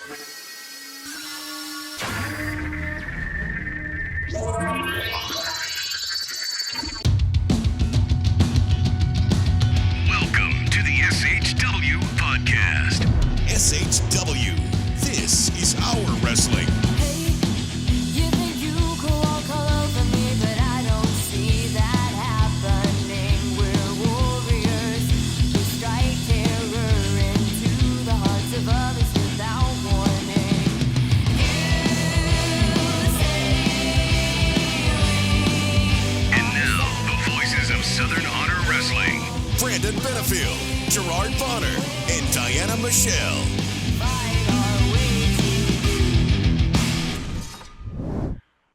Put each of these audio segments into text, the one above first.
Welcome to the SHW Podcast. SHW, this is our wrestling. Hey, you think you could walk all over me, but I don't see that happening. We're warriors who strike terror into the hearts of others without warning. And now, the voices of Southern Honor Wrestling. Brandon Benefield, Gerard Bonner, and Diana Michelle.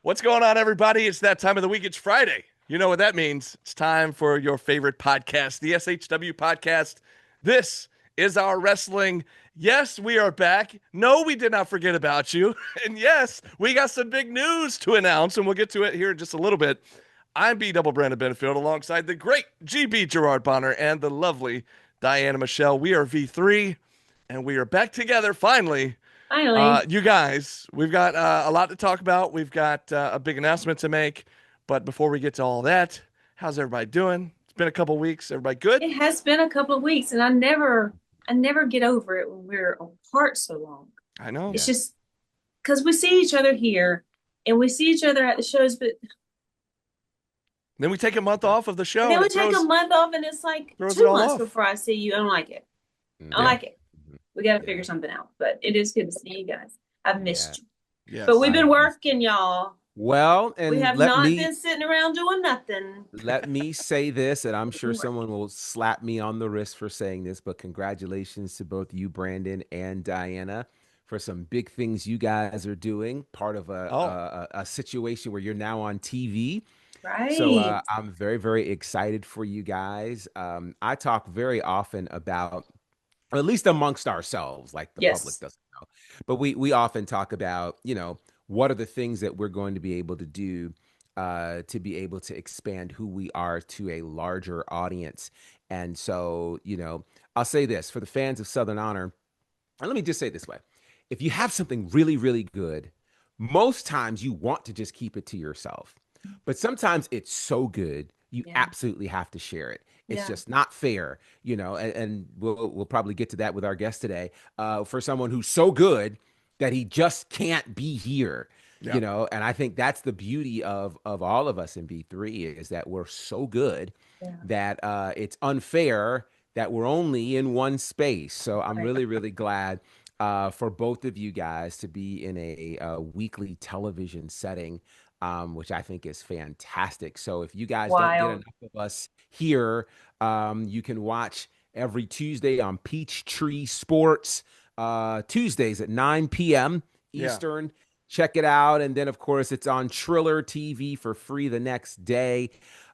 What's going on, everybody? It's that time of the week. It's Friday. You know what that means. It's time for your favorite podcast, the SHW Podcast. This is our wrestling. Yes, we are back. No, we did not forget about you. And yes, we got some big news to announce, and we'll get to it here in just a little bit. I'm B-Double Brandon Benefield alongside the great GB Gerard Bonner and the lovely Diana Michelle. We are V3, and we are back together finally. Finally. You guys, we've got a lot to talk about. We've got a big announcement to make. But before we get to all that, how's everybody doing? It's been a couple weeks. Everybody good? It has been a couple of weeks, and I never get over it when we're apart so long. I know. It's just because we see each other here and we see each other at the shows, but Then we take a month off of the show. then we and it take throws- a month off, and it's like throws it 2 all months off. before I see you. I don't like it. I don't like it. We got to figure something out, but it is good to see you guys. I've missed you. Yes. But we've been working, y'all. Well, and We have not been sitting around doing nothing. let me say this, and I'm sure someone will slap me on the wrist for saying this, but congratulations to both you, Brandon, and Diana, for some big things you guys are doing. Part of a situation where you're now on TV. Right. So I'm very, very excited for you guys. I talk very often about, or at least amongst ourselves, like the Yes. public doesn't know, but we often talk about, what are the things that we're going to be able to do to be able to expand who we are to a larger audience. And so, I'll say this for the fans of Southern Honor, and let me just say it this way. If you have something really, really good, most times you want to just keep it to yourself. But sometimes it's so good, you absolutely have to share it. It's just not fair, and we'll probably get to that with our guest today, for someone who's so good that he just can't be here, and I think that's the beauty of all of us in B3 is that we're so good that it's unfair that we're only in one space. So I'm really, really glad for both of you guys to be in a weekly television setting, which I think is fantastic. So if you guys don't get enough of us here, you can watch every Tuesday on Peachtree Sports, Tuesdays at 9 p.m. Eastern. Check it out. And then, of course, it's on Triller TV for free the next day.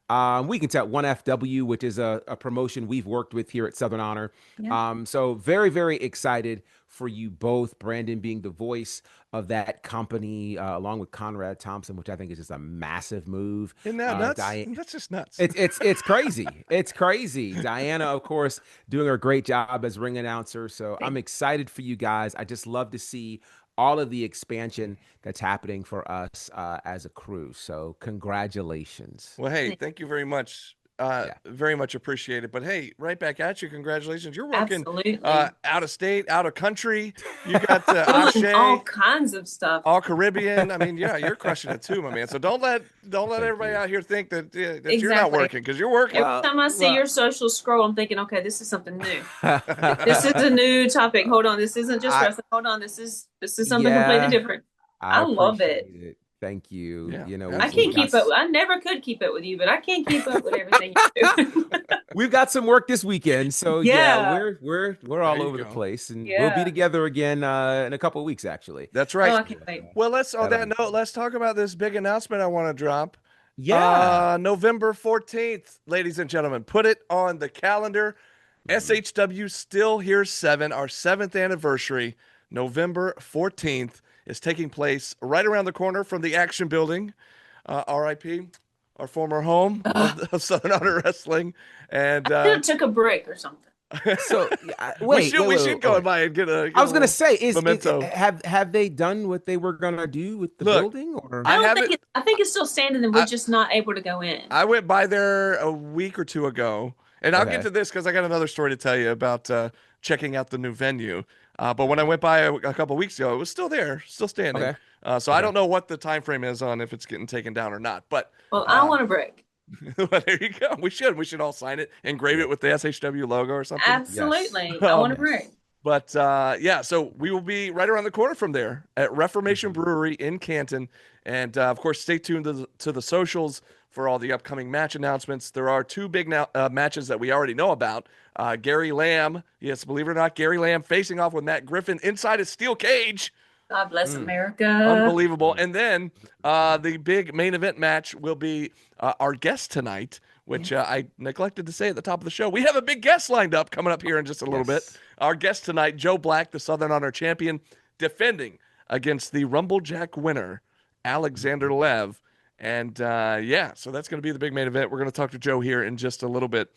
We can tell 1FW, which is a promotion we've worked with here at Southern Honor. So very, very excited for you both. Brandon being the voice of that company, along with Conrad Thompson, which I think is just a massive move. Isn't that nuts? That's just nuts. It's crazy. It's crazy. Diana, of course, doing her great job as ring announcer. So I'm excited for you guys. I just love to see all of the expansion that's happening for us as a crew. So congratulations. Well, hey, thank you very much. Very much appreciated. But hey, right back at you. Congratulations. You're working out of state, out of country. You got Doing all kinds of stuff. all Caribbean. I mean, you're crushing it too, my man. So don't let everybody out here think that you're not working, because you're working. Every time I see your social scroll, I'm thinking, okay, this is something new. This is a new topic. Hold on, this isn't just wrestling. Hold on, this is something completely different. I love it. Thank you. Yeah. I can't keep up. I never could keep up with you, but I can't keep up with everything you do. We've got some work this weekend, so we're all over the place, and we'll be together again in a couple of weeks. Actually, that's right. Oh, I can't wait. Well, on that note, let's talk about this big announcement I want to drop. November 14th, ladies and gentlemen, put it on the calendar. SHW Still Here 7, our 7th anniversary, November 14th. Is taking place right around the corner from the Action Building, RIP, our former home of Southern Honor Wrestling. And I took a break or something. So we wait, should go by and get a. I was gonna little say, memento. have they done what they were gonna do with the Look, building, or I don't haven't- think I think it's still standing and we're just not able to go in. I went by there a week or two ago, and I'll get Okay. to this because I got another story to tell you about checking out the new venue. But when I went by a couple weeks ago, it was still there, still standing. Okay. So I don't know what the time frame is on if it's getting taken down or not. But Well, I want a brick. well, there you go. We should all sign it, engrave it with the SHW logo or something. Absolutely. Oh, I want a man. brick. But yeah, so we will be right around the corner from there at Reformation Brewery in Canton. And of course, stay tuned to the socials for all the upcoming match announcements. There are two big matches that we already know about. Gary Lamb, yes, believe it or not, Gary Lamb facing off with Matt Griffin inside a steel cage. God bless America. Unbelievable. And then the big main event match will be our guest tonight, which I neglected to say at the top of the show. We have a big guest lined up coming up here in just a little bit. Our guest tonight, Joe Black, the Southern Honor champion, defending against the Rumble Jack winner, Alexander Lev. And yeah, so that's going to be the big main event. We're going to talk to Joe here in just a little bit.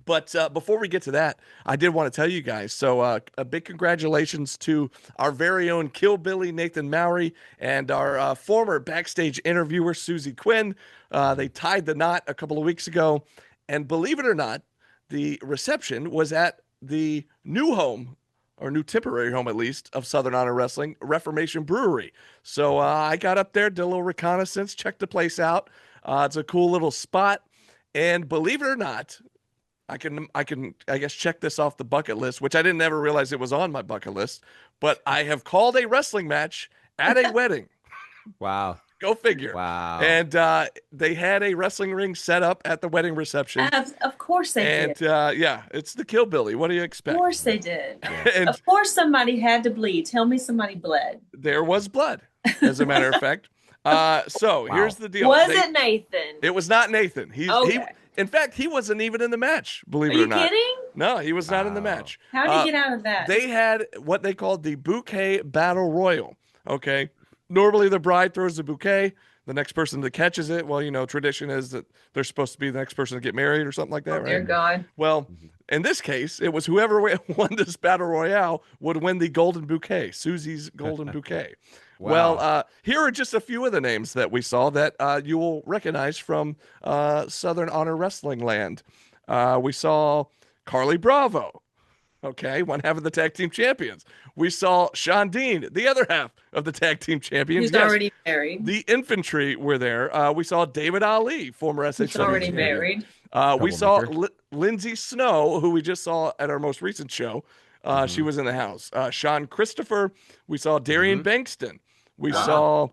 But before we get to that, I did want to tell you guys. So a big congratulations to our very own Killbilly Nathan Mowry and our former backstage interviewer Susie Quinn. They tied the knot a couple of weeks ago. And believe it or not, the reception was at the new home, or new temporary home at least, of Southern Honor Wrestling, Reformation Brewery. So I got up there, did a little reconnaissance, checked the place out. It's a cool little spot. And believe it or not, I guess check this off the bucket list, which I didn't ever realize it was on my bucket list, but I have called a wrestling match at a wedding. wow, Go figure. wow, And they had a wrestling ring set up at the wedding reception. Of course they And did. yeah, it's the Killbilly. What do you Of expect? course they did. And Of course somebody had to bleed. Tell me somebody bled. there was blood, as a matter of fact. So here's the deal. Was it Nathan? It was not Nathan. Okay. In fact, he wasn't even in the match, believe Are it or you not. kidding? No, he was not in the match. How did he get out of that? They had what they called the bouquet battle royal. Okay. Normally the bride throws the bouquet. The next person that catches it, well, you know, tradition is that they're supposed to be the next person to get married or something like that, right? Dear God. Well, in this case, it was whoever won this battle royale would win the golden bouquet, Susie's golden bouquet. Wow. Well, here are just a few of the names that we saw that you will recognize from Southern Honor Wrestling land. We saw Carly Bravo, okay, one half of the tag team champions. We saw Sean Dean, the other half of the tag team champions. He's Yes, already married. the infantry were there. We saw David Ali, former SHW He's already champion. married. We saw Troublemaker. Lindsay Snow, who we just saw at our most recent show. She was in the house. Sean Christopher. We saw Darian Bankston. We saw,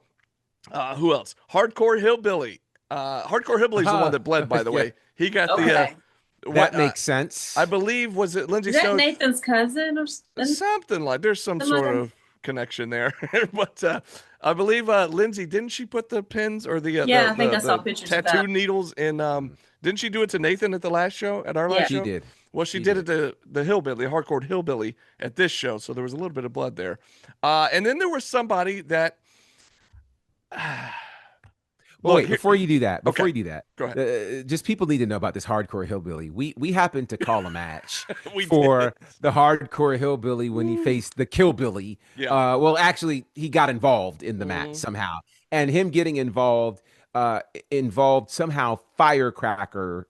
who else? Hardcore Hillbilly. Hardcore Hillbilly's the one that bled, by the way. He got Okay. that makes sense. I believe, was it Lindsay Is that Snow? Nathan's cousin or something? Something like, there's some Some sort other- of connection there. But I believe Lindsay, didn't she put the pins or the Yeah, I think the I saw pictures of tattoo that. needles in didn't she do it to Nathan at the last show, at our last she show? did. Well, she She did it to the hillbilly, hardcore hillbilly at this show, so there was a little bit of blood there. And then there was somebody that Well, Look, wait, here- before you do that, Okay. go ahead. Just people need to know about this hardcore hillbilly. We happened to call a match We for the hardcore hillbilly when he faced the killbilly. Yeah. Mm-hmm. Well, actually, he got involved in the match somehow, and him getting involved involved somehow firecrackers,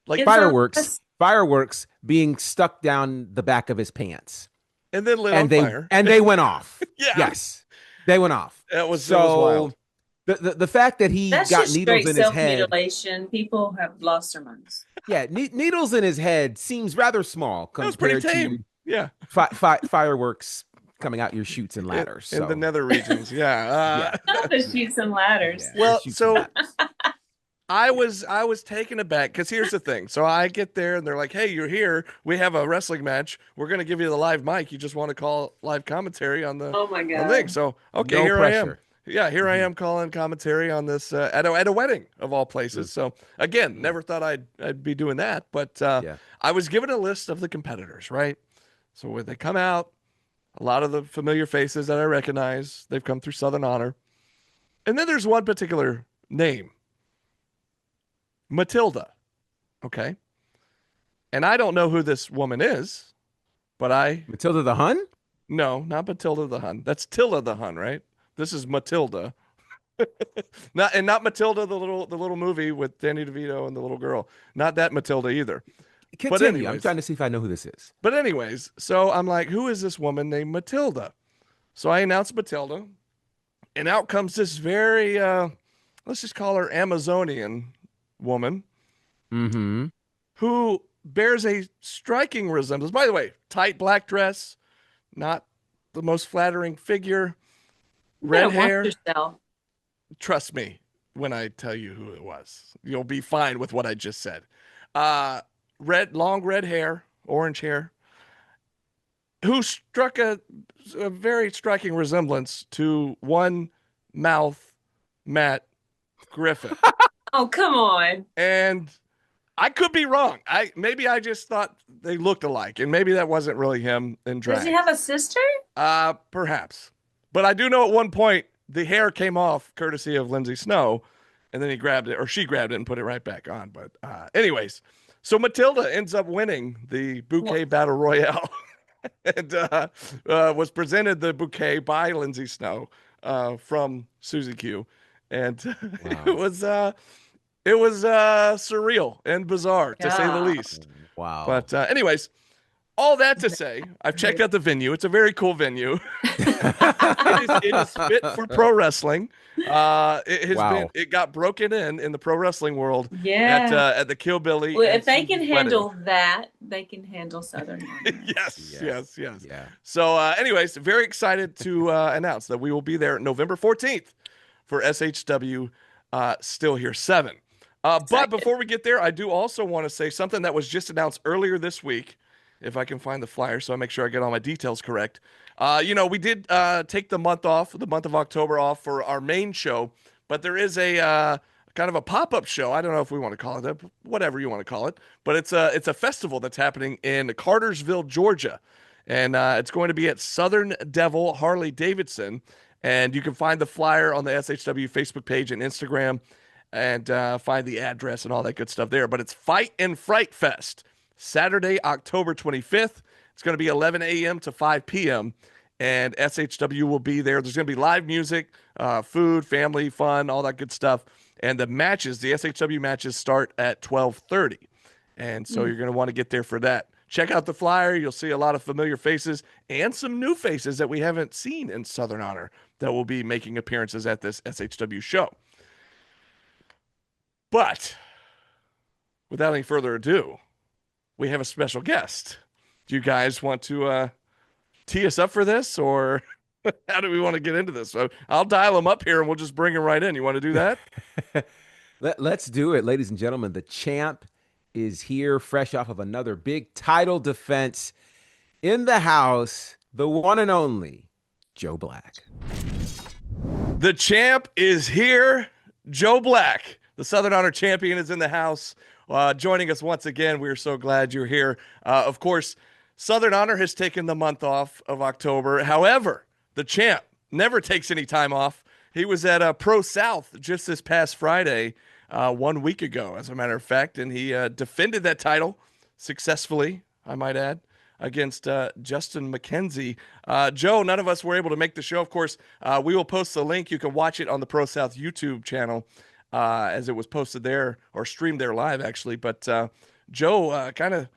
like Is fireworks being stuck down the back of his pants, and then lit and on fire. they went off. Yeah. Yes, they went off. That was So wild. the fact that he That's got just needles straight in his head, self-mutilation. People have lost their minds. yeah, needles in his head seems rather small That was pretty compared to tame. Yeah. fireworks coming out your chutes and ladders. In the nether regions. Yeah. Not the chutes and ladders. Yeah. Well, Shoots so and I was taken aback because here's the thing. So I get there and they're like, "Hey, you're here. We have a wrestling match. We're gonna give you the live mic. You just want to call live commentary on the Oh my on God. the thing." So okay, No here I am. pressure. Yeah, here I am calling commentary on this at a wedding of all places. So again, never thought I'd be doing that, but Yeah. I was given a list of the competitors, right? So when they come out, a lot of the familiar faces that I recognize, they've come through Southern Honor. And then there's one particular name, Matilda. Okay. And I don't know who this woman is, but Matilda the Hun? no, not Matilda the Hun. That's Tilla the Hun, right? This is Matilda. Not Matilda, the little movie with Danny DeVito and the little girl. Not that Matilda either. Continue. I'm trying to see if I know who this is. But anyways, so I'm like, who is this woman named Matilda? So I announced Matilda, and out comes this very, let's just call her Amazonian woman, who bears a striking resemblance. By the way, tight black dress, not the most flattering figure, red hair. Trust me when I tell you who it was. You'll be fine with what I just said. Long red hair, orange hair, who struck a very striking resemblance to one mouth Matt Griffin. Oh, come on. And I could be wrong. Maybe I just thought they looked alike, and maybe that wasn't really him in drag. Does he have a sister? Perhaps. But I do know at one point the hair came off courtesy of Lindsay Snow, and then he grabbed it, or she grabbed it and put it right back on. But anyways, so Matilda ends up winning the bouquet battle royale and was presented the bouquet by Lindsay Snow from Susie Q. And it was surreal and bizarre, to say the least. Wow. But anyways, all that to say, I've checked out the venue. It's a very cool venue. It is fit for pro wrestling. It got broken in the pro wrestling world. Yeah. At the Kill Billy. Well, if they can handle that, they can handle Southern. Yes. Yeah. So, anyways, very excited to announce that we will be there November 14th for SHW Still Here 7. But before we get there, I do also want to say something that was just announced earlier this week. If I can find the flyer, so I make sure I get all my details correct. We did take the month of October off for our main show, but there is a kind of a pop-up show. I don't know if we want to call it that, whatever you want to call it, but it's a festival that's happening in Cartersville, Georgia, and it's going to be at Southern Devil Harley Davidson, and you can find the flyer on the SHW Facebook page and Instagram, and find the address and all that good stuff there. But it's Fight and Fright Fest. Saturday, October 25th. It's going to be 11 a.m. to 5 p.m. And SHW will be there. There's going to be live music, food, family, fun, all that good stuff. And the SHW matches start at 12:30. And so you're going to want to get there for that. Check out the flyer. You'll see a lot of familiar faces and some new faces that we haven't seen in Southern Honor that will be making appearances at this SHW show. But without any further ado, we have a special guest. Do you guys want to tee us up for this, or how do we want to get into this? So I'll dial him up here and we'll just bring him right in. You want to do that? Let's do it, ladies and gentlemen. The champ is here, fresh off of another big title defense. In the house, the one and only Joe Black. The champ is here. Joe Black, the Southern Honor champion, is in the house. Joining us once again. We're so glad you're here. Of course, Southern Honor has taken the month off of October. However, the champ never takes any time off. He was at Pro South just this past Friday, 1 week ago, as a matter of fact, and he defended that title successfully, I might add, against Justin McKenzie. Joe, none of us were able to make the show. Of course, we will post the link. You can watch it on the Pro South YouTube channel. As it was posted there, or streamed there live, actually. But Joe, kind of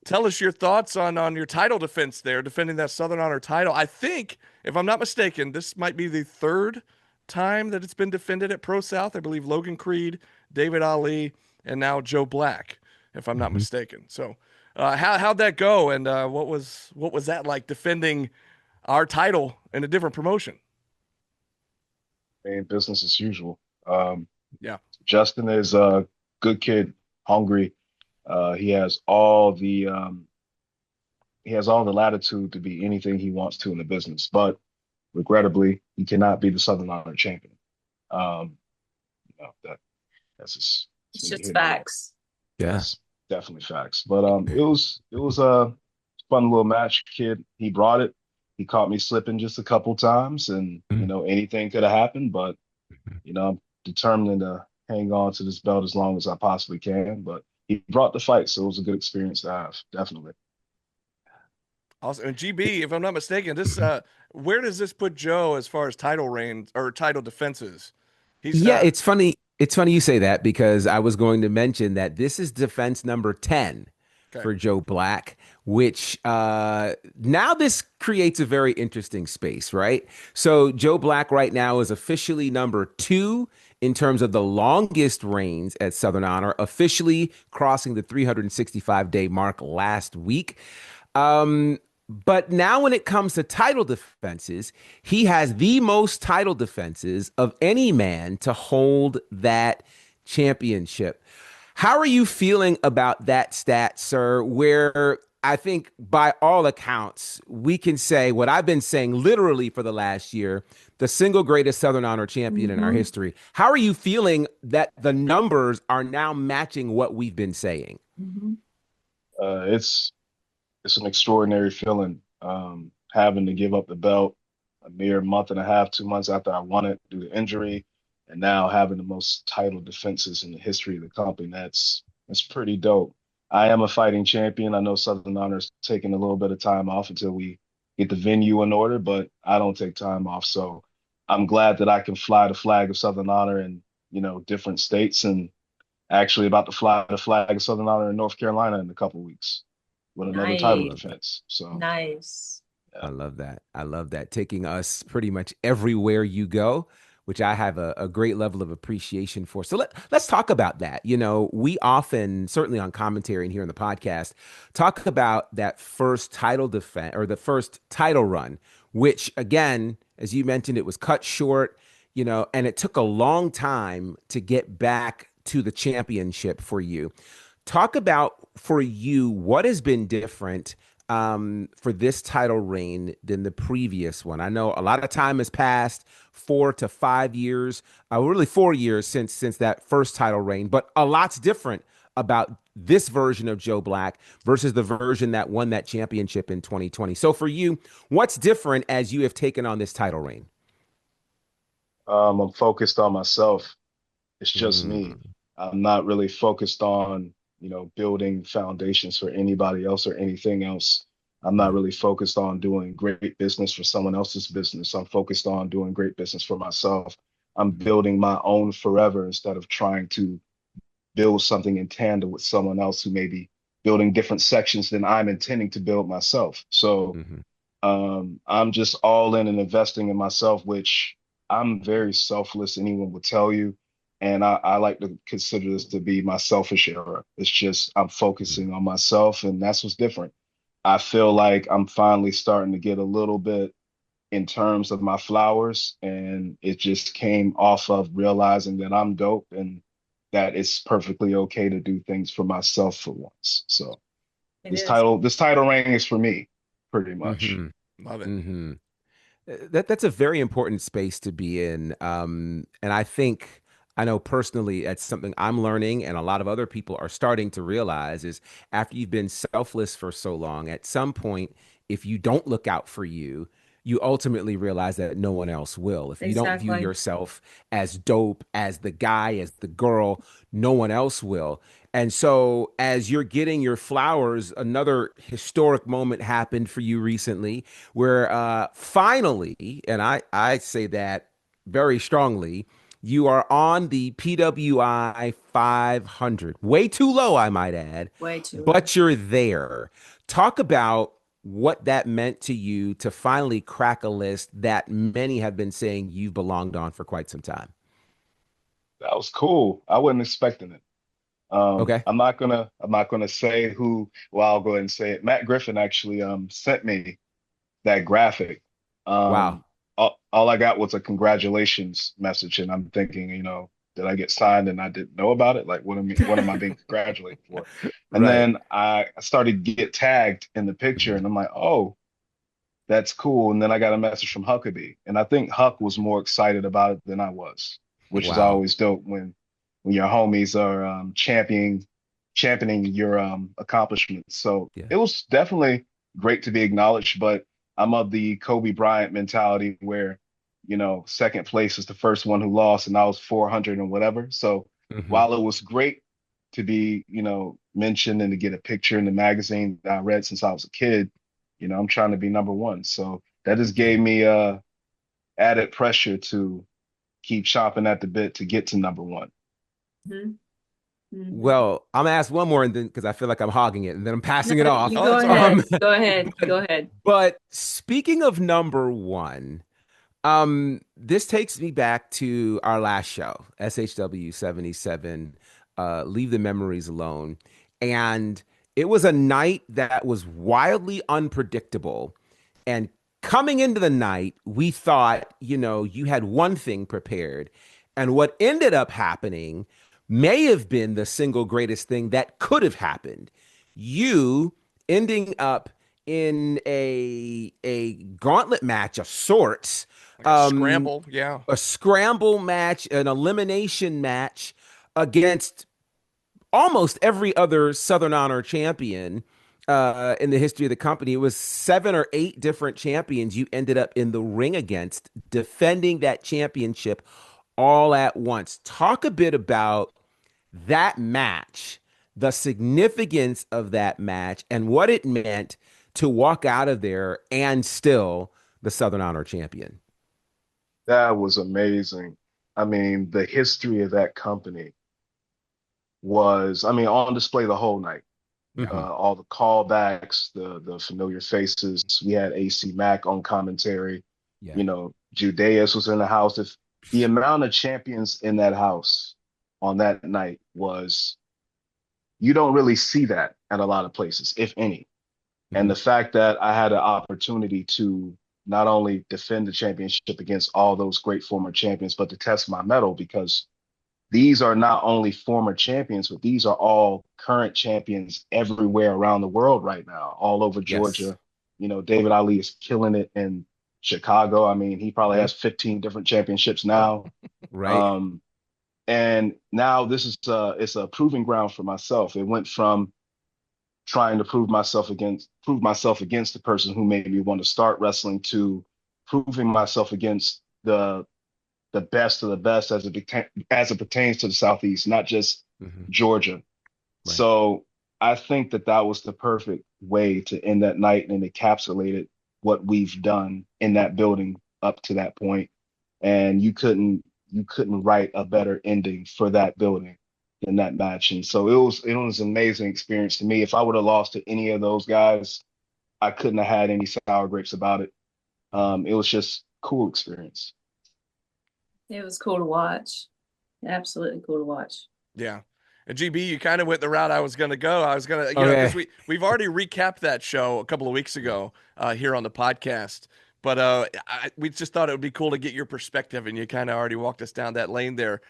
tell us your thoughts on your title defense there, defending that Southern Honor title. I think, if I'm not mistaken, this might be the third time that it's been defended at Pro South. I believe Logan Creed, David Ali, and now Joe Black, if I'm not mistaken. So how'd that go, and what was that like, defending our title in a different promotion? Business as usual. Yeah. Justin is a good kid, hungry. He has all the latitude to be anything he wants to in the business, but regrettably, he cannot be the Southern Honor champion. That's just facts. Yes, definitely facts. But it was a fun little match, kid. He brought it. He caught me slipping just a couple times, and anything could have happened, but I'm determined to hang on to this belt as long as I possibly can. But he brought the fight, so it was a good experience to have, definitely. Also, and GB, if I'm not mistaken, this where does this put Joe as far as title reigns or title defenses? He's Yeah, it's funny. It's funny you say that because I was going to mention that this is defense number 10 okay. for Joe Black, which now this creates a very interesting space, right? So Joe Black right now is officially number 2 in terms of the longest reigns at Southern Honor, officially crossing the 365-day mark last week. But now when it comes to title defenses, he has the most title defenses of any man to hold that championship. How are you feeling about that stat, sir? Where I think by all accounts, we can say what I've been saying literally for the last year, the single greatest Southern Honor champion in our history. How are you feeling that the numbers are now matching what we've been saying? It's an extraordinary feeling, having to give up the belt a mere month and a half, 2 months after I won it due to injury, and now having the most title defenses in the history of the company. That's pretty dope. I am a fighting champion. I know Southern Honor's taking a little bit of time off until we get the venue in order, but I don't take time off. So I'm glad that I can fly the flag of Southern Honor in, different states, and actually about to fly the flag of Southern Honor in North Carolina in a couple of weeks with another title defense. So nice. I love that. I love that. Taking us pretty much everywhere you go, which I have a great level of appreciation for. So let's talk about that. We often, certainly on commentary and here in the podcast, talk about that first title defense or the first title run, which again, as you mentioned, it was cut short, and it took a long time to get back to the championship for you. Talk about, for you, what has been different for this title reign than the previous one. I know a lot of time has passed, 4 to 5 years, really 4 years since that first title reign, but a lot's different about this version of Joe Black versus the version that won that championship in 2020. So for you, what's different as you have taken on this title reign? I'm focused on myself. It's just me. I'm not really focused on building foundations for anybody else or anything else. I'm not really focused on doing great business for someone else's business. I'm focused on doing great business for myself. I'm building my own forever instead of trying to build something in tandem with someone else who may be building different sections than I'm intending to build myself. So I'm just all in and investing in myself, which I'm very selfless, anyone would tell you. And I like to consider this to be my selfish era. It's just I'm focusing on myself, and that's what's different. I feel like I'm finally starting to get a little bit in terms of my flowers, and it just came off of realizing that I'm dope and that it's perfectly okay to do things for myself for once. So this title reign is for me, pretty much. Love it. That's a very important space to be in, and I know personally that's something I'm learning and a lot of other people are starting to realize is after you've been selfless for so long, at some point, if you don't look out for you, you ultimately realize that no one else will. If you don't view yourself as dope, as the guy, as the girl, no one else will. And so as you're getting your flowers, another historic moment happened for you recently where finally, and I say that very strongly, you are on the PWI 500. Way too low, I might add. Way too low. But you're there. Talk about what that meant to you to finally crack a list that many have been saying you've belonged on for quite some time. That was cool. I wasn't expecting it. Okay. I'm not gonna say who. Well, I'll go ahead and say it. Matt Griffin actually sent me that graphic. Wow. All I got was a congratulations message, and I'm thinking, did I get signed and I didn't know about it? Like, what am I being congratulated for? And then I started to get tagged in the picture, and I'm like, oh, that's cool. And then I got a message from Huckabee, and I think Huck was more excited about it than I was, which is always dope when your homies are championing your accomplishments. So it was definitely great to be acknowledged, but I'm of the Kobe Bryant mentality where, second place is the first one who lost, and I was 400 and whatever. So while it was great to be, mentioned and to get a picture in the magazine that I read since I was a kid. I'm trying to be number one. So that just gave me added pressure to keep chopping at the bit to get to number one. Mm-hmm. Mm-hmm. Well, I'm gonna ask one more, and then because I feel like I'm hogging it, and then I'm passing it off. You go ahead. Go ahead. Go ahead. But speaking of number one, this takes me back to our last show, SHW 77. Leave the Memories Alone, and it was a night that was wildly unpredictable. And coming into the night, we thought, you had one thing prepared, and what ended up happening may have been the single greatest thing that could have happened. You ending up in a gauntlet match of sorts. Like a scramble, yeah. A scramble match, an elimination match against almost every other Southern Honor champion in the history of the company. It was 7 or 8 different champions you ended up in the ring against, defending that championship all at once. Talk a bit about that match, the significance of that match, and what it meant to walk out of there and still the Southern Honor champion. That was amazing. I mean, the history of that company was, on display the whole night. Mm-hmm. All the callbacks, the familiar faces. We had AC Mack on commentary. Yeah. Judeus was in the house. If the amount of champions in that house on that night was, you don't really see that at a lot of places, if any. Mm-hmm. And the fact that I had an opportunity to not only defend the championship against all those great former champions, but to test my mettle, because these are not only former champions, but these are all current champions everywhere around the world right now, all over Georgia. Yes. David Ali is killing it in Chicago. He probably has 15 different championships now. Right. And now this is it's a proving ground for myself. It went from trying to prove myself against the person who made me want to start wrestling to proving myself against the best of the best as it pertains to the Southeast, not just Georgia. Right. So I think that was the perfect way to end that night, and encapsulated what we've done in that building up to that point. And you couldn't write a better ending for that building than that match. And so it was an amazing experience to me. If I would have lost to any of those guys, I couldn't have had any sour grapes about it. It was just cool experience. It was cool to watch. Absolutely cool to watch. Yeah. And GB, you kind of went the route I was going to go. I was going to, because we've already recapped that show a couple of weeks ago here on the podcast. But we just thought it would be cool to get your perspective, and you kind of already walked us down that lane there.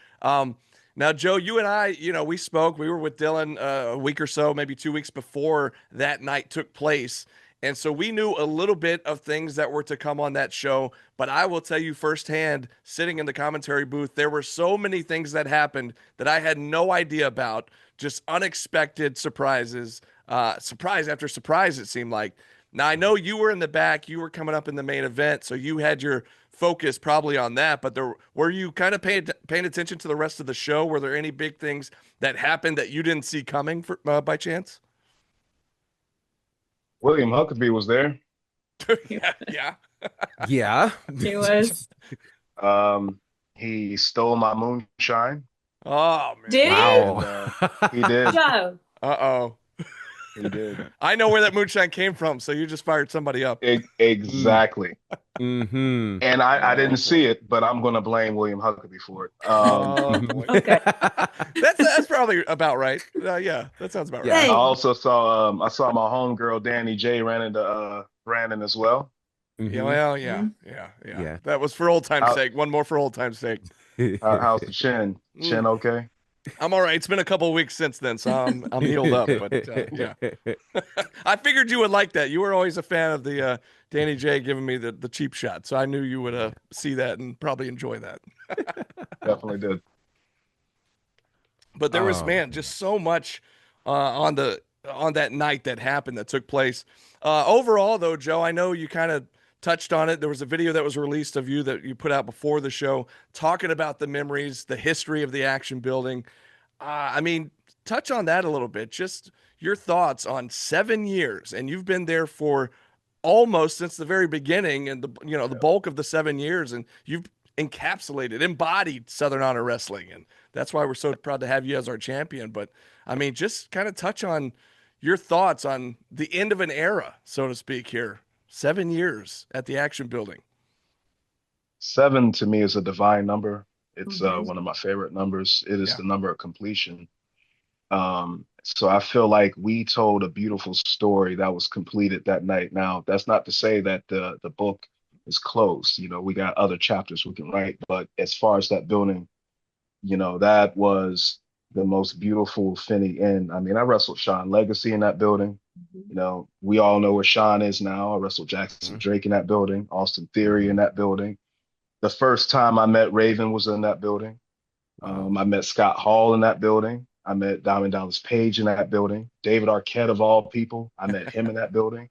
Now, Joe, you and I, we spoke. We were with Dylan a week or so, maybe 2 weeks before that night took place. And so we knew a little bit of things that were to come on that show. But I will tell you firsthand, sitting in the commentary booth, there were so many things that happened that I had no idea about. Just unexpected surprises, surprise after surprise, it seemed like. Now, I know you were in the back. You were coming up in the main event, so you had your focus probably on that. But were you kind of paying attention to the rest of the show? Were there any big things that happened that you didn't see coming by chance? William Huckabee was there. Yeah. Yeah. He was. He stole my moonshine. Oh, man. Did Wow. He did. Joe. Uh-oh. He did. I know where that moonshine came from, so you just fired somebody up. Exactly. Mm-hmm. And I didn't see it, but I'm going to blame William Huckabee for it. Okay. That's probably about right. Yeah, that sounds about right. Hey. I also saw my homegirl Danny J ran into Brandon as well. Yeah, well, yeah. That was for old time's sake. One more for old time's sake. How's the chin? Chin okay? I'm all right. It's been a couple of weeks since then, so I'm healed up. But yeah, I figured you would like that. You were always a fan of the Danny J giving me the cheap shot, so I knew you would see that and probably enjoy that. Definitely did. But there was, just so much on that night that happened, that took place. Overall, though, Joe, I know you kind of touched on it. There was a video that was released of you that you put out before the show talking about the memories, the history of the action building. touch on that a little bit. Just your thoughts on 7 years, and you've been there for almost since the very beginning, and the bulk of the 7 years, and you've encapsulated, embodied Southern Honor Wrestling, and that's why we're so proud to have you as our champion. But I mean, just kind of touch on your thoughts on the end of an era, so to speak. Here, 7 years at the Action Building. 7 to me is a divine number. It's one of my favorite numbers. It is Yeah. the number of completion. So I feel like we told a beautiful story that was completed that night. Now, that's not to say that the book is closed. You know, we got other chapters we can write, but as far as that building, you know, that was the most beautiful Finney Inn. I mean, I wrestled Sean Legacy in that building. You know, we all know where Sean is now. I wrestled Jackson Drake in that building, Austin Theory in that building. The first time I met Raven was in that building. I met Scott Hall in that building. I met Diamond Dallas Page in that building. David Arquette, of all people, I met him in that building.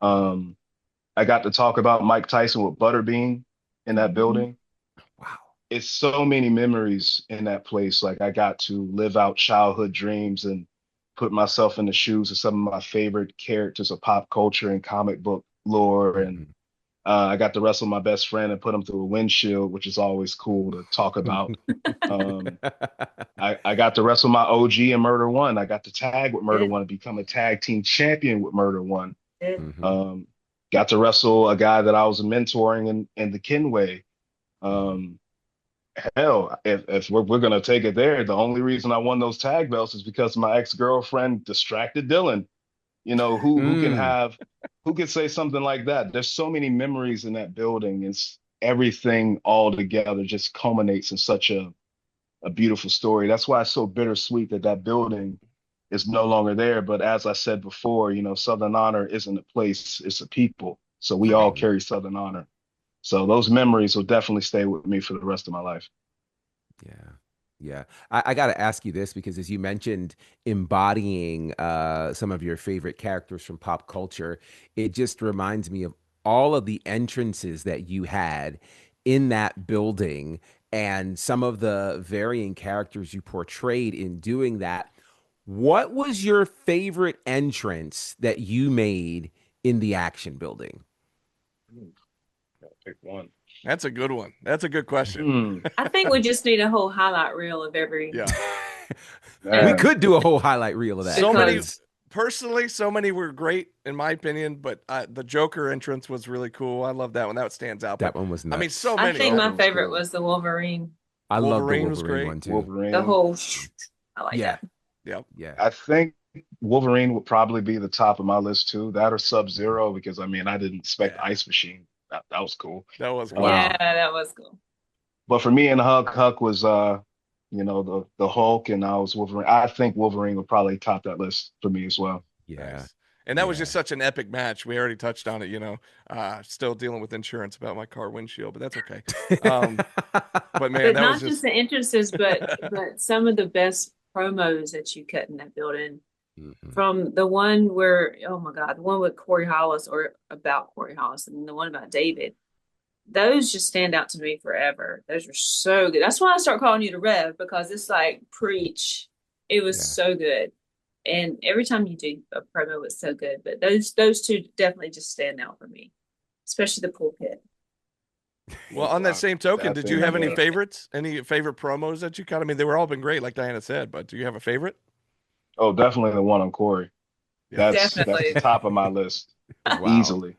I got to talk about Mike Tyson with Butterbean in that building. Wow. It's so many memories in that place. Like, I got to live out childhood dreams and put myself in the shoes of some of my favorite characters of pop culture and comic book lore. And I got to wrestle my best friend and put him through a windshield, which is always cool to talk about. I got to wrestle my OG in Murder One. I got to tag with Murder One and become a tag team champion with Murder One. Got to wrestle a guy that I was mentoring in the Kenway. Hell, if we're going to take it there, the only reason I won those tag belts is because my ex-girlfriend distracted Dylan. You know, who can say something like that? There's so many memories in that building. It's everything all together just culminates in such a beautiful story. That's why it's so bittersweet that building is no longer there. But as I said before, you know, Southern Honor isn't a place, it's a people. So we all carry Southern Honor. So those memories will definitely stay with me for the rest of my life. Yeah. Yeah. I got to ask you this, because as you mentioned, embodying some of your favorite characters from pop culture, it just reminds me of all of the entrances that you had in that building and some of the varying characters you portrayed in doing that. What was your favorite entrance that you made in the Action Building? Pick one. That's a good one. That's a good question. I think we just need a whole highlight reel of every. Yeah. We could do a whole highlight reel of that. So many, Because- personally, so many were great in my opinion, but the Joker entrance was really cool. I love that one. That stands out. That But, one was nuts. I mean, so I many. think my was favorite cool. was the Wolverine. I love the Wolverine was Wolverine great. one too. Wolverine. The whole. I like Yeah. that. Yep. Yeah. I think Wolverine would probably be the top of my list too. That or Sub-Zero, because I mean, I didn't expect Ice Machine. That was cool. That was cool. Wow. Yeah, that was cool. But for me and Huck was you know, the Hulk, and I was Wolverine. I think Wolverine would probably top that list for me as well. Yeah. Nice. And that was Yeah. just such an epic match. We already touched on it, you know. Still dealing with insurance about my car windshield, but that's okay. But man, But that not was just just the entrances, but some of the best promos that you cut in that building. Mhm. From the one where, oh my God, the one with Corey Hollis, or about Corey Hollis, and the one about David. Those just stand out to me forever. Those are so good. That's why I start calling you the Rev, because it's like preach. It was Yeah. so good. And every time you do a promo, it's so good. But those two definitely just stand out for me, especially the pulpit. well. On that same token, did you have any Yeah. favorites? Any favorite promos that you cut? I mean, they were all been great, like Diana said. But do you have a favorite? Oh, definitely the one on Corey. That's Definitely. the top of my list. Wow. Easily.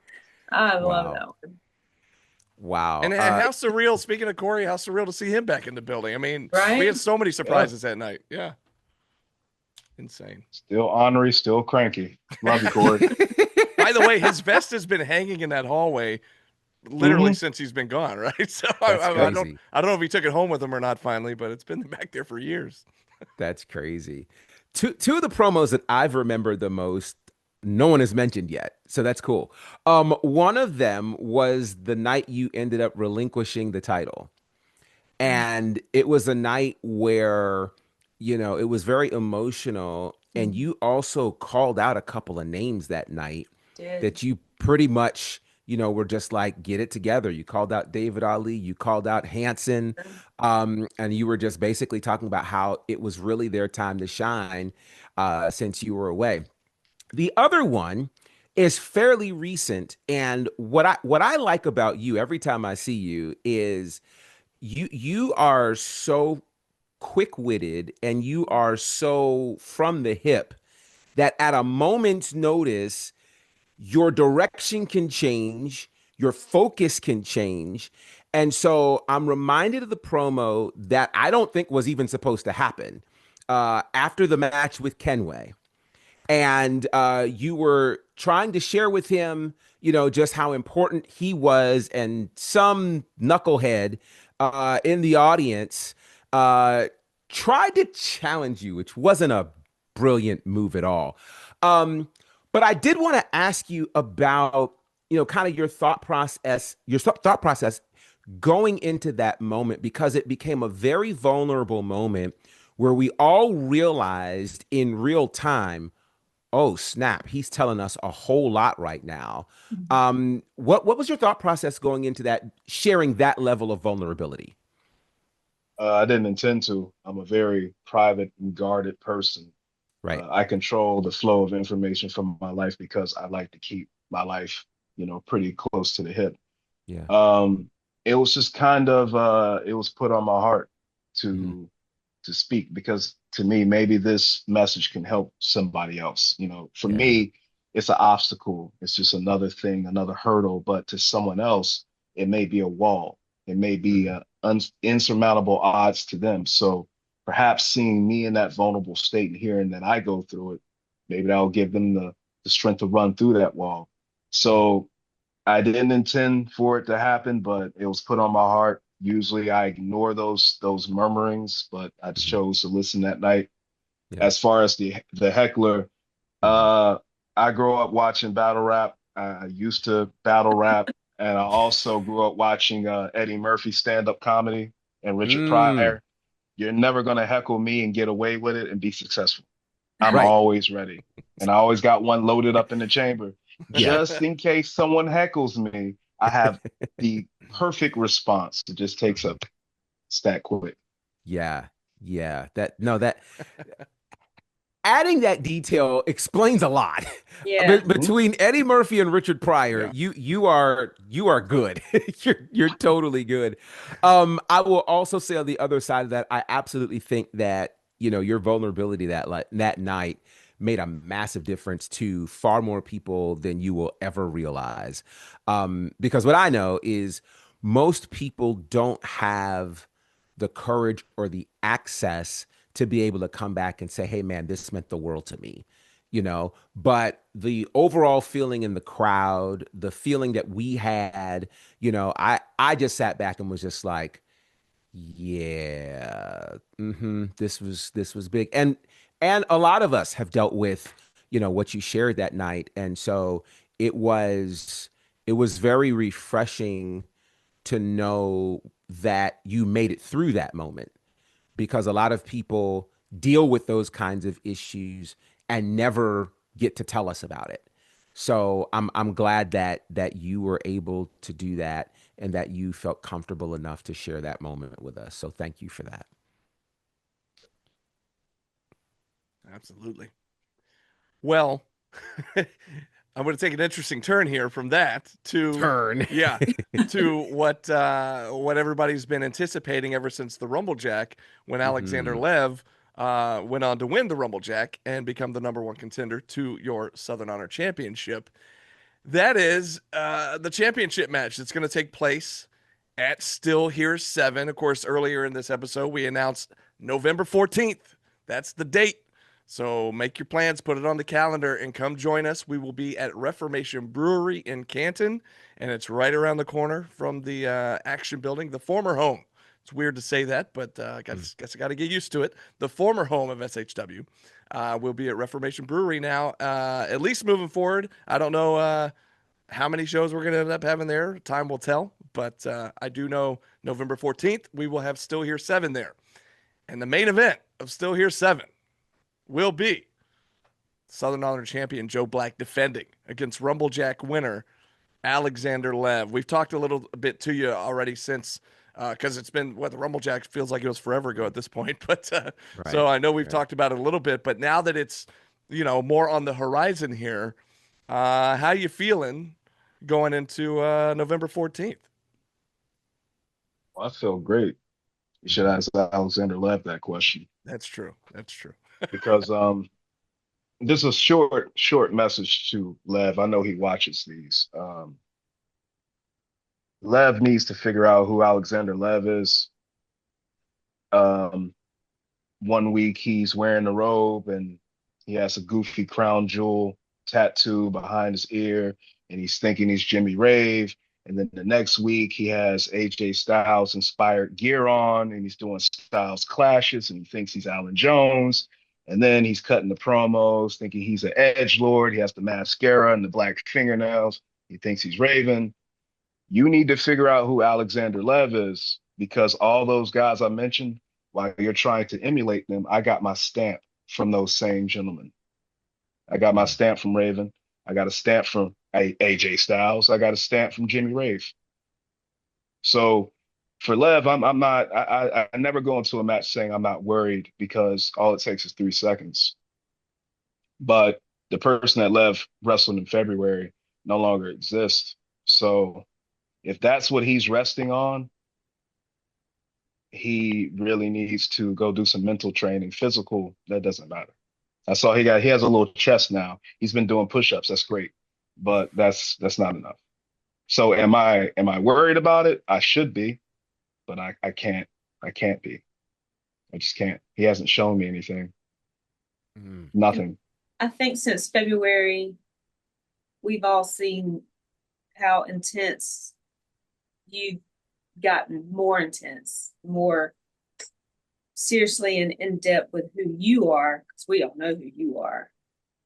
I love Wow. that one. Wow. And how surreal, speaking of Corey, how surreal to see him back in the building. I mean, Right? we had so many surprises that night. Yeah. Insane. Still ornery, still cranky. Love you, Corey. By the way, his vest has been hanging in that hallway literally since he's been gone, right? So That's I crazy. don't know if he took it home with him or not finally, but it's been back there for years. That's crazy. Two of the promos that I've remembered the most, no one has mentioned yet, so that's cool. One of them was the night you ended up relinquishing the title, and it was a night where, you know, it was very emotional, and you also called out a couple of names that night Did. that you pretty much were just like, get it together. You called out David Ali, you called out Hanson, and you were just basically talking about how it was really their time to shine since you were away. The other one is fairly recent, and what I like about you every time I see you is you are so quick-witted and you are so from the hip that at a moment's notice your direction can change, your focus can change. And so I'm reminded of the promo that I don't think was even supposed to happen after the match with Kenway. And you were trying to share with him, just how important he was, and some knucklehead in the audience tried to challenge you, which wasn't a brilliant move at all. But I did want to ask you about, kind of your thought process, going into that moment, because it became a very vulnerable moment where we all realized in real time, oh snap, he's telling us a whole lot right now. What was your thought process going into that, sharing that level of vulnerability? I didn't intend to. I'm a very private and guarded person. Right. I control the flow of information from my life because I like to keep my life, pretty close to the hip. Yeah. It was just kind of it was put on my heart to Mhm. to speak, because to me, maybe this message can help somebody else. For Yeah. me, it's an obstacle. It's just another thing, another hurdle. But to someone else, it may be a wall. It may be Mhm. insurmountable odds to them. So perhaps seeing me in that vulnerable state and hearing that I go through it, maybe that'll give them the strength to run through that wall. So I didn't intend for it to happen, but it was put on my heart. Usually I ignore those murmurings, but I Mhm. chose to listen that night. Yeah. As far as the heckler, Mhm. uh, I grew up watching battle rap. I used to battle rap, and I also grew up watching Eddie Murphy stand-up comedy and Richard Mm. Pryor. You're never gonna heckle me and get away with it and be successful. I'm Right. always ready, and I always got one loaded up in the chamber Yeah. just in case someone heckles me. I have the perfect response. It just takes a stat quick. Yeah. Yeah. That no, that adding that detail explains a lot. Yeah. Mhm. Between Eddie Murphy and Richard Pryor, Yeah. you are good. You're totally good. I will also say on the other side of that, I absolutely think that your vulnerability that night made a massive difference to far more people than you will ever realize. Because what I know is most people don't have the courage or the access to be able to come back and say, hey, man, this meant the world to me, But the overall feeling in the crowd, the feeling that we had, I just sat back and was just like, yeah, this was big. And a lot of us have dealt with, what you shared that night. And so it was it was very refreshing to know that you made it through that moment, because a lot of people deal with those kinds of issues and never get to tell us about it. So I'm glad that you were able to do that and that you felt comfortable enough to share that moment with us. So thank you for that. Absolutely. Well, I'm going to take an interesting turn here from that to, Turn. yeah, to what everybody's been anticipating ever since the Rumble Jack, when Alexander Hmm. Lev went on to win the Rumble Jack and become the number one contender to your Southern Honor Championship. That is the championship match that's going to take place at Still Here 7. Of course, earlier in this episode, we announced November 14th. That's the date. So make your plans, put it on the calendar, and come join us. We will be at Reformation Brewery in Canton, and it's right around the corner from the Action Building, the former home. It's weird to say that, but guess I got to get used to it. The former home of SHW. We'll be at Reformation Brewery now, at least moving forward. I don't know how many shows we're going to end up having there. Time will tell, but I do know November 14th, we will have Still Here 7 there. And the main event of Still Here 7 will be Southern Honor champion Joe Black defending against Rumble Jack winner Alexander Lev. We've talked a little bit to you already since, because it's been the Rumble Jack feels like it was forever ago at this point. But so Right. I know we've Right. talked about it a little bit, but now that it's more on the horizon here, how you feeling going into November 14th? Well, I feel great. You should ask Alexander Lev that question That's true. That's true. because this is a short message to Lev. I know he watches these. Lev needs to figure out who Alexander Lev is. Um, one week he's wearing a robe and he has a goofy crown jewel tattoo behind his ear, and he's thinking he's Jimmy Rave. And then the next week he has AJ Styles inspired gear on and he's doing Styles clashes and he thinks he's Alan Jones. And then he's cutting the promos, thinking he's an edge lord. He has the mascara and the black fingernails. He thinks he's Raven. You need to figure out who Alexander Lev is, because all those guys I mentioned, while you're trying to emulate them, I got my stamp from those same gentlemen. I got my stamp from Raven. I got a stamp from AJ Styles. I got a stamp from Jimmy Rave. So for Lev, I'm not. I never go into a match saying I'm not worried, because all it takes is 3 seconds. But the person that Lev wrestled in February no longer exists. So if that's what he's resting on, he really needs to go do some mental training. Physical, that doesn't matter. I saw he has a little chest now. He's been doing push-ups. That's great. But that's not enough. So am I worried about it? I should be, but I can't be. I just can't. He hasn't shown me anything. Nothing. I think since February, we've all seen how intense you've gotten, more intense, more seriously and in depth with who you are, because we all know who you are.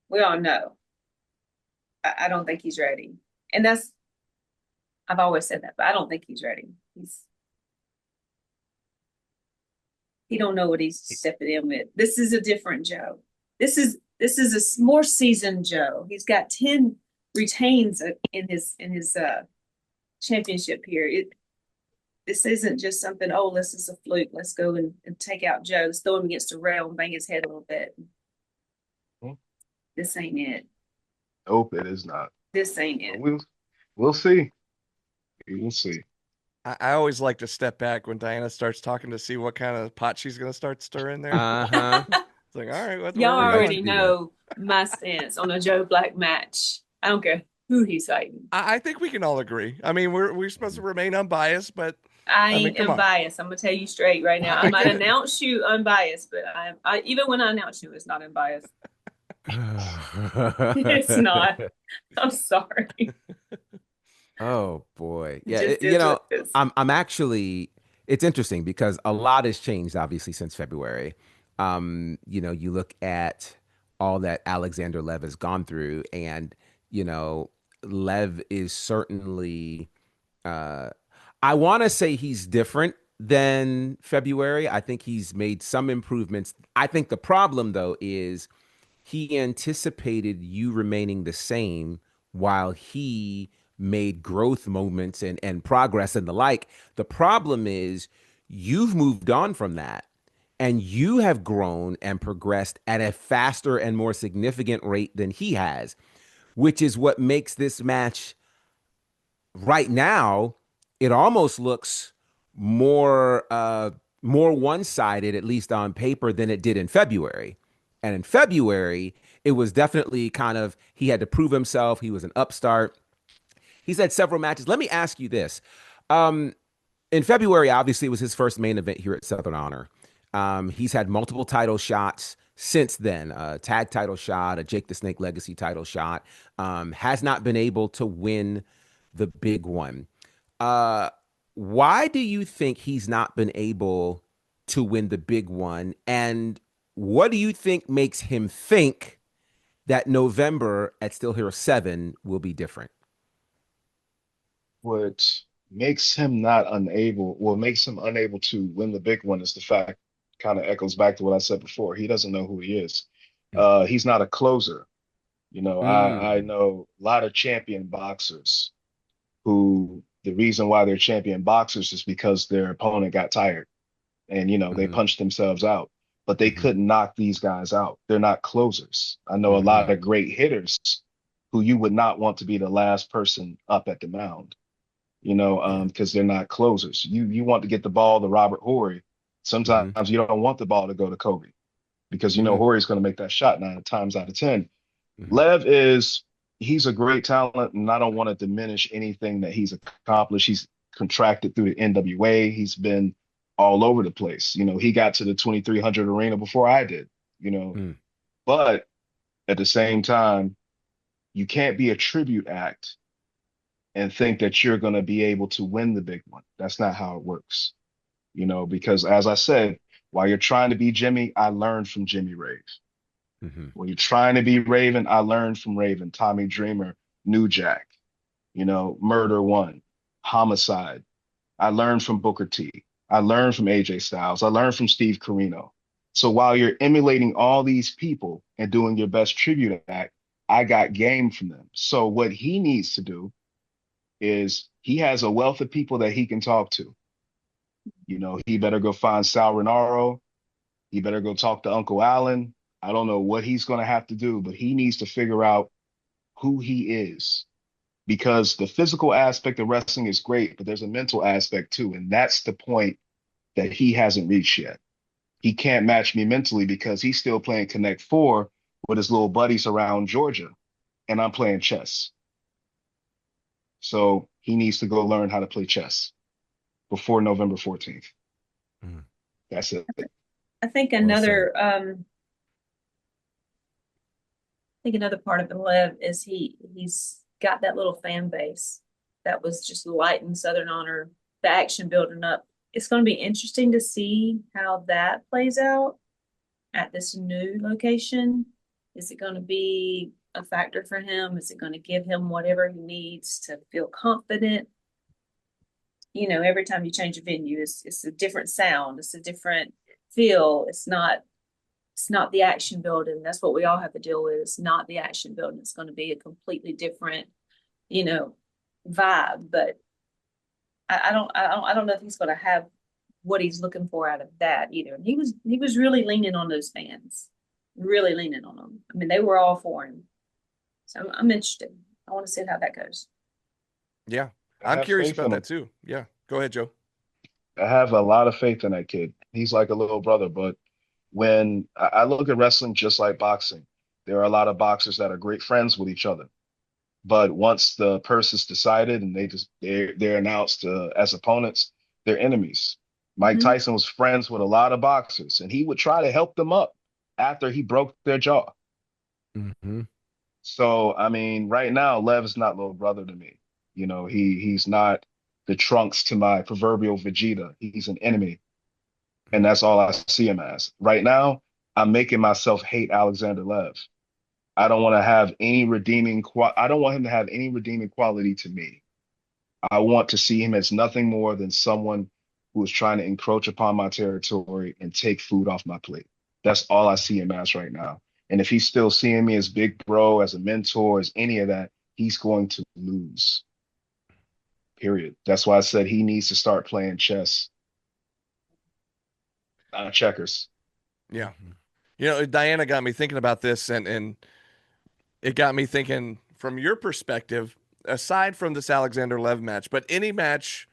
We all know. I don't think he's ready. And I've always said that, but I don't think he's ready. He don't know what he's stepping in with. This is a different Joe. This is a more seasoned Joe. He's got 10 retains in his championship here. This isn't just something, this is a fluke. Let's go and take out Joe. Let's throw him against the rail and bang his head a little bit. This ain't it. Nope, it is not. This ain't it. We'll see. We will see. I always like to step back when Diana starts talking to see what kind of pot she's going to start stirring there. It's like, all right. Y'all already know my stance on a Joe Black match. I don't care who he's fighting. I think we can all agree. I mean, we're supposed to remain unbiased, but I ain't unbiased. I'm gonna tell you straight right now. I might announce you unbiased, but I even when I announce you, it's not unbiased. It's not. I'm sorry. Oh boy. Yeah, I'm actually, it's interesting because a lot has changed obviously since February. You look at all that Alexander Lev has gone through, and Lev is certainly I want to say he's different than February. I think he's made some improvements. I think the problem though is he anticipated you remaining the same while he made growth moments and progress and the like. The problem is you've moved on from that and you have grown and progressed at a faster and more significant rate than he has, which is what makes this match right now, it almost looks more one-sided, at least on paper, than it did in February. And in February, it was definitely kind of, he had to prove himself. He was an upstart. He's had several matches. Let me ask you this. In February, obviously, it was his first main event here at Southern Honor. He's had multiple title shots since then, a tag title shot, a Jake the Snake Legacy title shot, has not been able to win the big one. Why do you think he's not been able to win the big one? And what do you think makes him think that November at Still Hero 7 will be different? What makes him makes him unable to win the big one is the fact, kind of echoes back to what I said before. He doesn't know who he is. He's not a closer. I know a lot of champion boxers who the reason why they're champion boxers is because their opponent got tired and, they Mhm. punched themselves out, but they Mhm. couldn't knock these guys out. They're not closers. I know a lot Mhm. of great hitters who you would not want to be the last person up at the mound, Yeah. because they're not closers. You want to get the ball to Robert Horry. Mhm. Sometimes you don't want the ball to go to Kobe because Mhm. Horry's going to make that shot 9 times out of 10. Mhm. Lev he's a great talent, and I don't want to diminish anything that he's accomplished. He's contracted through the NWA. He's been all over the place. He got to the 2300 arena before I did, Mm. but at the same time, you can't be a tribute act and think that you're going to be able to win the big one. That's not how it works, because as I said, while you're trying to be Jimmy, I learned from Jimmy Rave. Mhm. When you're trying to be Raven, I learned from Raven, Tommy Dreamer, New Jack, Murder One, Homicide. I learned from Booker T. I learned from AJ Styles. I learned from Steve Carino. So while you're emulating all these people and doing your best tribute act, I got game from them. So what he needs to do is he has a wealth of people that he can talk to. He better go find Sal Renaro. He better go talk to Uncle Allen. I don't know what he's going to have to do, but he needs to figure out who he is, because the physical aspect of wrestling is great, but there's a mental aspect too. And that's the point that he hasn't reached yet. He can't match me mentally because he's still playing Connect Four with his little buddies around Georgia, and I'm playing chess. So he needs to go learn how to play chess before November 14th. Mhm. That's it. I think Well said. another part of Lev is he's got that little fan base that was just lighting Southern Honor, the action building up. It's going to be interesting to see how that plays out at this new location. Is it going to be a factor for him? Is it going to give him whatever he needs to feel confident? Every time you change a venue, it's a different sound, it's a different feel. It's not the action building. That's what we all have to deal with. It's not the action building. It's going to be a completely different, vibe. But I don't know if he's going to have what he's looking for out of that either. And he was really leaning on those fans, really leaning on them. I mean, they were all for him. So I'm interested. I want to see how that goes. Yeah. I I'm have curious faith about in that him. too. Yeah. Go ahead, Joe. I have a lot of faith in that kid. He's like a little brother, but when I look at wrestling just like boxing, there are a lot of boxers that are great friends with each other. But once the purse is decided and they're announced as opponents, they're enemies. Mike Mhm. Tyson was friends with a lot of boxers, and he would try to help them up after he broke their jaw. Mhm. So I mean, right now, Lev is not little brother to me. He's not the Trunks to my proverbial Vegeta. He's an enemy, and that's all I see him as. Right now, I'm making myself hate Alexander Lev. I don't want to have any I don't want him to have any redeeming quality to me. I want to see him as nothing more than someone who is trying to encroach upon my territory and take food off my plate. That's all I see him as right now. And if he's still seeing me as big bro, as a mentor, as any of that, he's going to lose. Period. That's why I said he needs to start playing chess, not checkers. Yeah. Diana got me thinking about this, and it got me thinking from your perspective, aside from this Alexander Lev match, but any match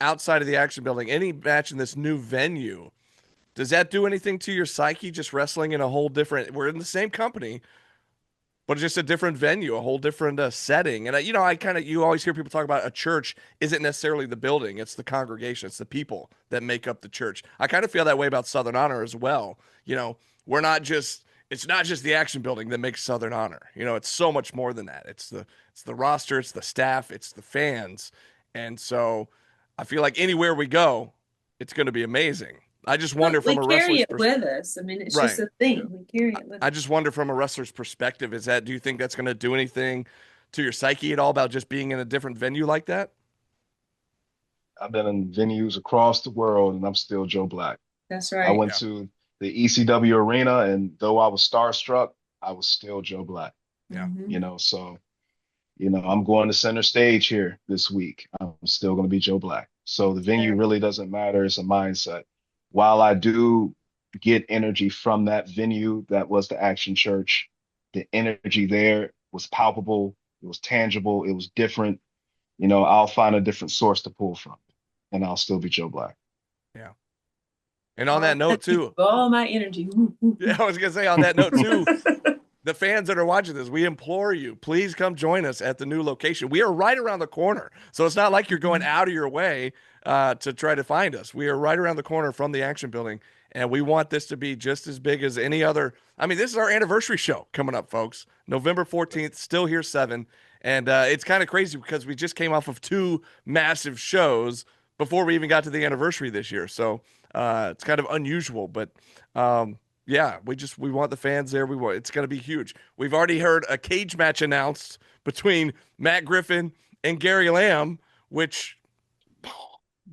outside of the action building, any match in this new venue, does that do anything to your psyche? Just wrestling in a whole different, we're in the same company, but just a different venue, a whole different setting. And you always hear people talk about a church isn't necessarily the building, it's the congregation, it's the people that make up the church. I kind of feel that way about Southern Honor as well. We're not just, it's not just the action building that makes Southern Honor. It's so much more than that. It's the roster, it's the staff, it's the fans. And so I feel like anywhere we go, it's going to be amazing. I just wonder We from a carry wrestler's it with us. I mean, it's right. just a thing. We carry it with I us. just wonder from a wrestler's perspective, do you think that's going to do anything to your psyche at all about just being in a different venue like that? I've been in venues across the world, and I'm still Joe Black. That's I right. went to the ECW arena, and though I was starstruck, I was still Joe Black. Yeah. Mhm. So I'm going to center stage here this week. I'm still going to be Joe Black. So the venue really doesn't matter. It's a mindset. While I do get energy from that venue that was the Action Church, the energy there was palpable. It was tangible. It was different. I'll find a different source to pull from, and I'll still be Joe Black. Yeah. And on that note, too, all my energy. yeah, I was going to say on that note, too, the fans that are watching this, we implore you, please come join us at the new location. We are right around the corner. So it's not like you're going out of your way to try to find us. We are right around the corner from the Action Building, and we want this to be just as big as any other. I mean, this is our anniversary show coming up, folks. November 14th, still here 7. And it's kind of crazy because we just came off of 2 massive shows before we even got to the anniversary this year. So it's kind of unusual, but yeah, we want the fans there. It's going to be huge. We've already heard a cage match announced between Matt Griffin and Gary Lamb, which,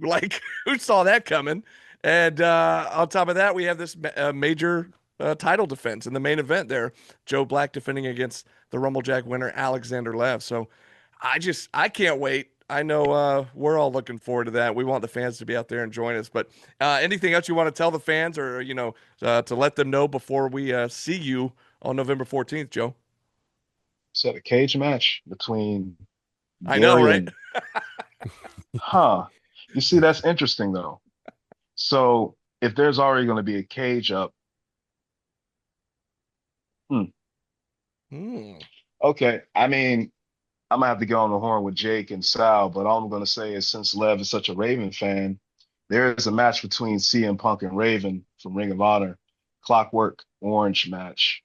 like, who saw that coming? And on top of that, we have this major title defense in the main event there. Joe Black defending against the Rumblejack winner, Alexander Lev. So I can't wait. I know we're all looking forward to that. We want the fans to be out there and join us. But anything else you want to tell the fans or, to let them know before we see you on November 14th, Joe? So the cage match between I know, Gary right? You see, that's interesting, though. So if there's already going to be a cage up, okay. I mean, I'm gonna have to get on the horn with Jake and Sal, but all I'm gonna say is since Lev is such a Raven fan, there is a match between CM Punk and Raven from Ring of Honor, Clockwork Orange match,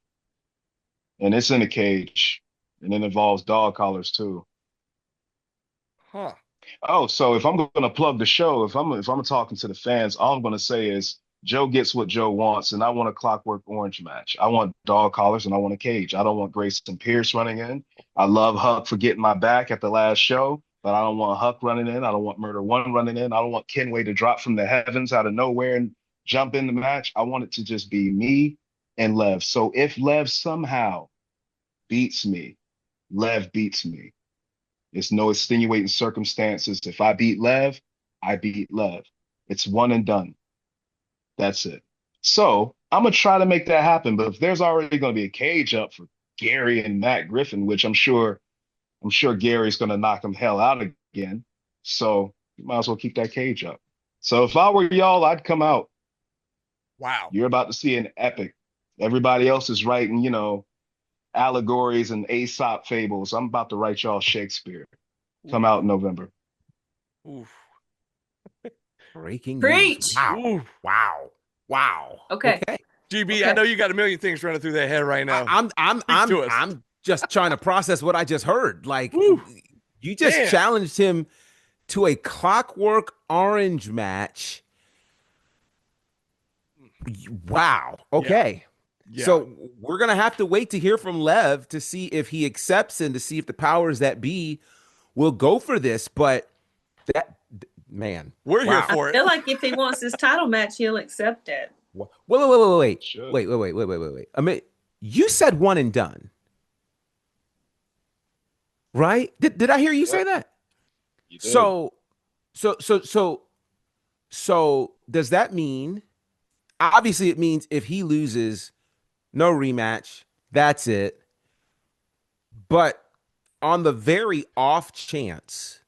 and it's in a cage, and it involves dog collars too. Huh. Oh, so if I'm gonna plug the show, if I'm talking to the fans, all I'm gonna say is Joe gets what Joe wants, and I want a Clockwork Orange match. I want dog collars and I want a cage. I don't want Grayson Pierce running in. I love Huck for getting my back at the last show, but I don't want Huck running in. I don't want Murder One running in. I don't want Kenway to drop from the heavens out of nowhere and jump in the match. I want it to just be me and Lev. So if Lev somehow beats me, Lev beats me. It's no extenuating circumstances. If I beat Lev, I beat Lev. It's one and done. That's it. So I'm gonna try to make that happen. But if there's already gonna be a cage up for Gary and Matt Griffin, which I'm sure Gary's gonna knock him hell out again. So you might as well keep that cage up. So if I were y'all, I'd come out. Wow. You're about to see an epic. Everybody else is writing, allegories and Aesop fables. I'm about to write y'all Shakespeare. Come out in November. Oof. Breaking Preach. news. Wow. Oof. Wow. Okay. GB, Okay. I know you got a million things running through that head right now. I'm just trying to process what I just heard. Like, Woo. you just Man. challenged him to a Clockwork Orange match. Wow. Okay. Yeah. So we're gonna have to wait to hear from Lev to see if he accepts and to see if the powers that be will go for this. But man, We're here wow. for I it. feel like if he wants his title match, he'll accept it. Wait. Sure. Wait. I mean, you said one and done, right? Did I hear you say that? You did. So does that mean? Obviously, it means if he loses, no rematch. That's it. But on the very off chance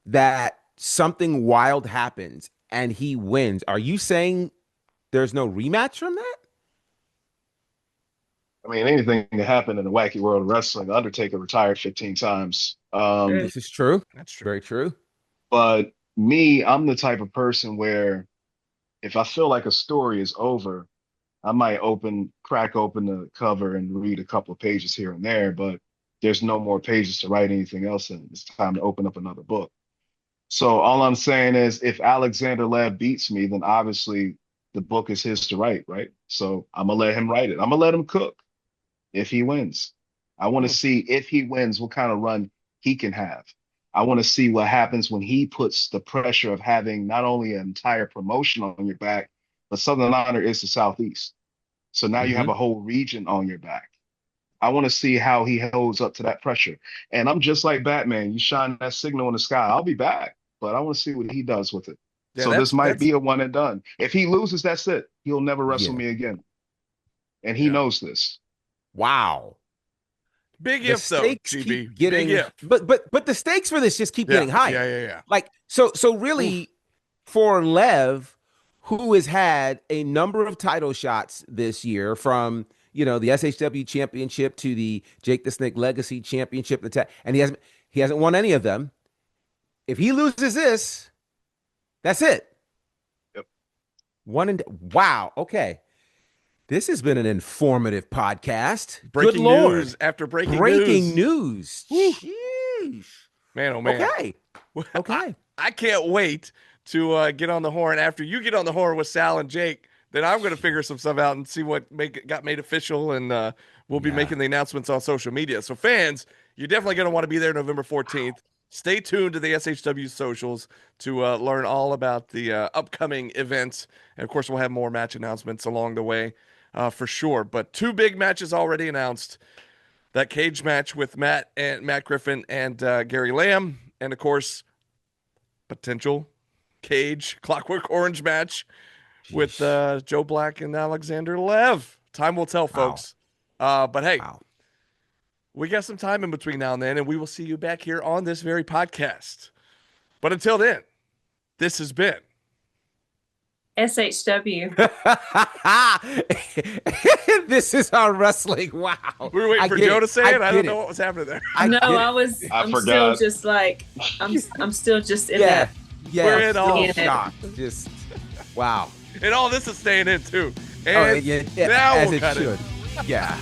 that something wild happens and he wins, are you saying there's no rematch from that? I mean, anything can happen in the wacky world of wrestling. The Undertaker retired 15 times. This is true. That's true. Very true. But me, I'm the type of person where if I feel like a story is over, I might crack open the cover and read a couple of pages here and there, but there's no more pages to write anything else in. It's time to open up another book. So all I'm saying is if Alexander Lev beats me, then obviously the book is his to write, right? So I'm going to let him write it. I'm going to let him cook if he wins. I want to see if he wins, what kind of run he can have. I want to see what happens when he puts the pressure of having not only an entire promotion on your back, but Southern Honor is the Southeast. So now you have a whole region on your back. I want to see how he holds up to that pressure. And I'm just like Batman. You shine that signal in the sky. I'll be back, but I want to see what he does with it. Yeah, So this might be a one and done. If he loses, that's it. He'll never wrestle Yeah. me again. And he knows this. Wow. Big The if though, stakes GB. keep getting, Big if. but the stakes for this just keep getting higher. Yeah. Like so really for Lev, who has had a number of title shots this year, from the SHW Championship to the Jake the Snake Legacy Championship, and he hasn't won any of them. If he loses this, that's it. Yep. Wow. Okay. This has been an informative podcast. Breaking Good Lord. news after breaking news. Jeez. Man, oh man. Okay. I can't wait to get on the horn after you get on the horn with Sal and Jake. Then I'm going to figure some stuff out and see what got made official, and we'll be making the announcements on social media. So fans, you're definitely going to want to be there November 14th. Stay tuned to the SHW socials to learn all about the upcoming events. And of course, we'll have more match announcements along the way for sure. But 2 big matches already announced. That cage match with Matt Griffin and Gary Lamb. And of course, potential cage Clockwork Orange match with Joe Black and Alexander Lev. Time will tell, folks. But hey, we got some time in between now and then, and we will see you back here on this very podcast. But until then, this has been SHW. This is our wrestling. Wow. We were waiting for Joe to say it. I don't know what was happening there. I'm forgot. still just like, I'm still just in that. Yeah. We're in all shock. Just wow. And all this is staying in too. And now as we'll it cut should. it. Yeah.